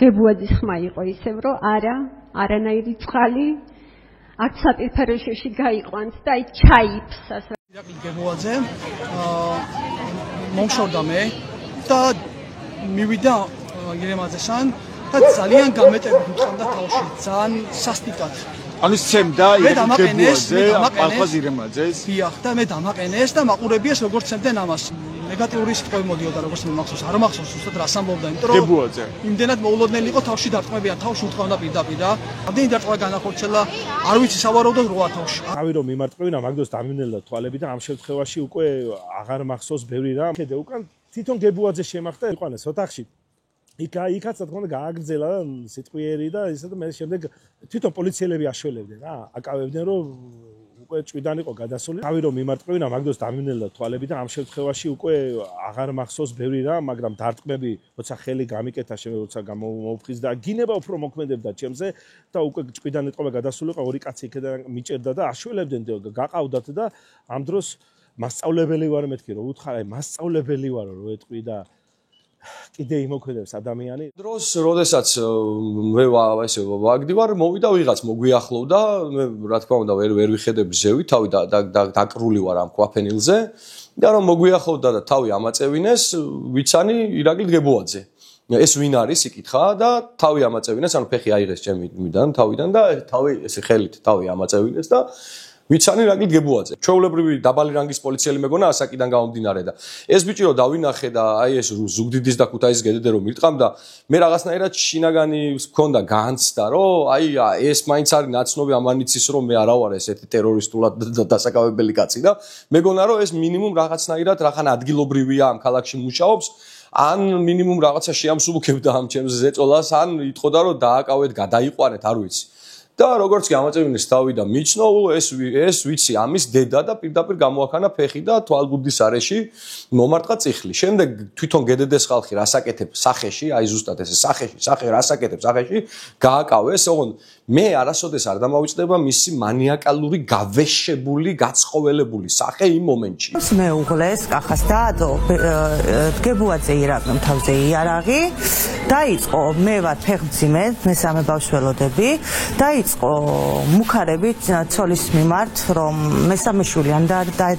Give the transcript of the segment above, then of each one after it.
გებუაძის ხმა იყო ისევ რომ არანაირი წყალი აქ საპირფარეშოში გაიყვანს და აი ჩაიფს ასე ირაკლი გებუაძე მომშორდა მე და მივიდა ირემაძესთან და ძალიან გამეტებით მწყამდა თავში ძალიან სასტიკად ანუ სცემდა გებუაძე ალხაზ ირემაძეს დიახ და მე დამაყენეს და მაყურებიეს როგორც სცემდნენ ამას ნეგატიური სიტყვები მოდიოდა როგორც მე მახსოვს არ მახსოვს უბრალოდ რას ამბობდა იმიტომ რომ გებუაძე იმდენად მოულოდნელი იყო თავში დარტყმებიან თავში უთხოვდა პირდაპირ და ამდენი დარტყმა განახორციელა არ ვიცი სავარაუდოდ როა თავში თავი რომ მიმარტყევინა მაგდროს დამიმნელდა თვალები და ამ შემთხვევაში უკვე აღარ მახსოვს ბევრი რამ ხედე უკან თვითონ გებუაძე შემახდა იყვანეს ოთახში იქაც რა თქმა უნდა გააგრძელა სიტყვიერი და ისე და მე შემდეგ თვითონ პოლიციელები აშველებდნენ რა აკავებდნენ რომ უკვე ჭვიდან იყო გადასული თავი რომ მიმარტყევინა მაგდროს დამიმნელდა თვალები და ამ შემთხვევაში უკვე აღარ მახსოვს ბევრი რამ მაგრამ დარტყმები როცა ხელი გამიკეთა როცა გამომოფხიზ და გინება უფრო მოქმედებდა ჩემზე და უკვე ჭვიდან იყო გადასული ორი კაცი იქიდან მიჭერდა და აშველებდნენ გაყავდათ და ამ დროს მასწავლებელი ვარ მეთქი რომ უთხარ აი მასწავლებელი ვარო რომ ეტყვი და კიდე იმოქმედებს ადამიანი დროს როდესაც მე ესე ვაგდივარ მოვიდა ვიღაც მოგვიახლოვდა მე რა თქმა უნდა ვერ ვიხედები ზევი თავი დაკრული ვარ ამ ქვაფენილზე და რომ მოგვიახლოვდა და თავი ამაწევინეს ვიცანი ირაკლი გებუაძე ეს ვინ არის იკითხა და თავი ამაწევინეს ანუ ფეხი აიღეს ჩემიდან თავიდან და თავი ესე ხელით თავი ამაწევინეს და ვიცანი ირაკლი გებუაძე ჩვეულებრივი დაბალი რანგის პოლიციელი მეგონა ასაკიდან გამომდინარე და ეს ბიჭი რომ დავინახე და აი ეს ზუგდიდის და ქუთაისის გედედე რომ მირტყამდა მე რაღაცნაირად შინაგანი მქონდა განცდა რომ აი ეს მაინც არის ნაცნობი ამანიცის რომ მე არა ვარ ესეთი ტერორისტულად დასაკავებელი კაცი და მეგონა რომ ეს მინიმუმ რაღაცნაირად რახან ადგილობრივია ამ ქალაქში მუშაობს ან მინიმუმ რაღაცა შეამსუბუქებდა ამ ჩემს ზეწოლას ან იტყოდა რომ დააკავეთ გადაიყვანეთ არ ვიცი და როგორც კი ამაწევინეს თავი და მიჩნო ეს ვიცი ამის დედა და პირდაპირ გამოაქანა ფეხი და თვალგუდის არეში მომარტყა წიხლი. შემდეგ თვითონ გედედეს ხალხი რასაკეთებ სახეში, აი ზუსტად ესე სახე რასაკეთებ სახეში გააკავეს, ოღონდ მე არასოდეს არ დამავიწყდება მისი მანიაკალური გავეშებული, გაცხოველებული სახე იმ მომენტში. მე უღლეს კახას და გებუაძე ირაკლიმ თავზე იარაღი დაიწყო მე ვარ ფეხმძიმე მესამე ბავშველოდები დაიწყო მუქარებით ცოლის მიმართ რომ მესამე შვილი ან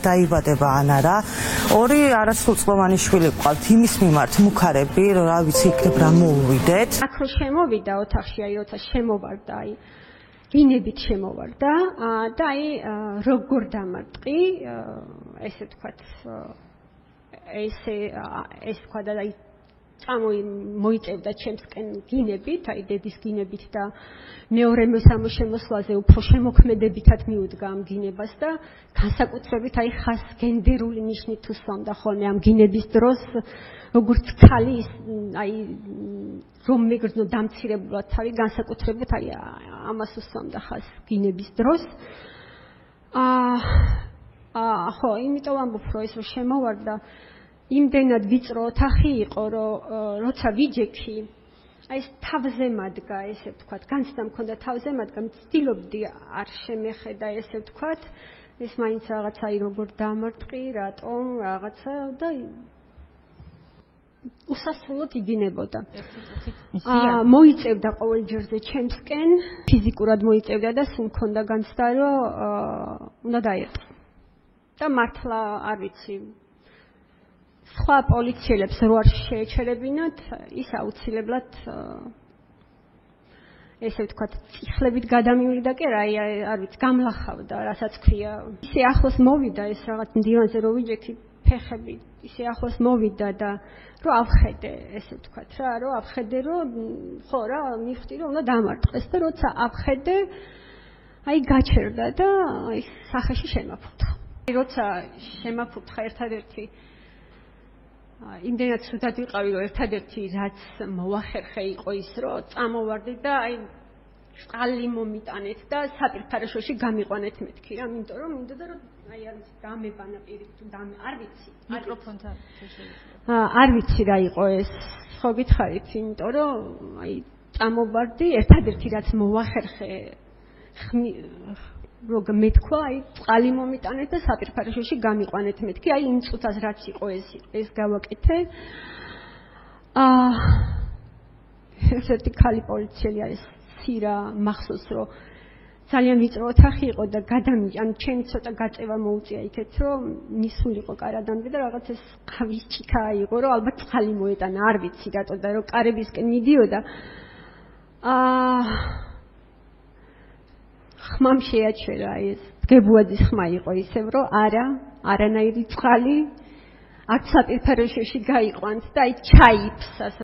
დაიბადება ან არა ორი არასრულწლოვანი შვილი ყავთ იმის მიმართ მუქარები რა ვიცი იქნებ რა მოუვიდეთ აქ რო შემოვიდა ოთახში აი როცა შემოვარდა აი გინებით შემოვარდა და აი როგორ დამარტყი ესე ვთქვათ ეს თქვა და აი მოიწევდა ჩემსკენ გინებით, აი დედის გინებით და მეორე მესამე შემოსვლაზე უფრო შემოქმედებითად მიუდგა ამ გინებას და განსაკუთრებით აი ხას გენდერული ნიშნით უსვამდა ხოლმე ამ გინების დროს როგორც ქალი აი რომ მეგრძნო დამცირებულად თავი განსაკუთრებით აი ამას უსვამდა ხას გინების დროს ხო იმიტომ ამბობ რომ ეს რომ შემოვარდა იმდენად ვიწრო ოთახი იყო, რომ როცა ვიჯექი, აი ეს თავზე მადგა, ესე ვთქვათ, განცდა მქონდა თავზე მადგა, ვცდილობდი არ შემეხედა, ესე ვთქვათ, ეს მაინც რაღაცა აი როგორ დამარტყი, რატომ, რაღაცა და უსასრულოდ იგინებოდა. მოიწევდა ყოველ ჯერზე ჩემსკენ, ფიზიკურად მოიწევდა და სულ მქონდა განცდა, რომ უნდა დაერტყო. და მართლა არ ვიცი სხვა პოლიციელებს რო არ შეეჩერებინათ, ის აუცილებლად ესე ვთქვათ, წიხლებით გადამივიდა კი რა, არ ვიცი, გამლახავდა, რასაც ქვია. ისე ახლოს მოვიდა ეს რაღაც დივანზე რო ვიჯექი ფეხები, ისე ახლოს მოვიდა და რო ავხედე, ესე ვთქვათ რა, რო ავხედე, რომ ხო რა, მივხვდი რომ უნდა დამარტყეს და როცა ავხედე, აი გაჩერდა და აი სახეში შემაფუთხა. როცა შემაფუთხა ერთადერთი იმდენად სუდად ვიყავი რომ ერთადერთი რაც მოახერხე იყო ის რომ წამოვარდი და აი წყალი მომიტანეთ და საპირფარეშოში გამიყვანეთ მეთქი რა იმიტომ რომ მინდოდა რომ აი არ ვიცი დამებანა პირი თუ არ ვიცი მიკროფონთან არ ვიცი რა იყო ეს ხო გითხარით იმიტომ რომ აი წამოვარდი ერთადერთი რაც მოახერხე რომ მეთქვა აი წყალი მომიტანეთ და საპირფარეშოში გამიყვანეთ მეთქი აი იმ წუთას რაც იყო ეს გავაკეთე ერთი ქალი პოლიციელი არის სირა მახსოვს რომ ძალიან ვიწრო ოთახი იყო და ანუ ჩემი ცოტა გაწევა მოუწია იქეთ რომ მისულიყო კარადამდე და რაღაც ეს ყავის ჩიქა იყო რომ ალბათ წყალი მოეტანა არ ვიცი რატო და რომ კარებისკენ მიდიოდა ხმამ შეაჩერა ეს გებუაძის ხმა იყო ისევ რომ არანაირი წყალი არც საპირფარეშოში გაიყვანთ და აი ჩაიფსას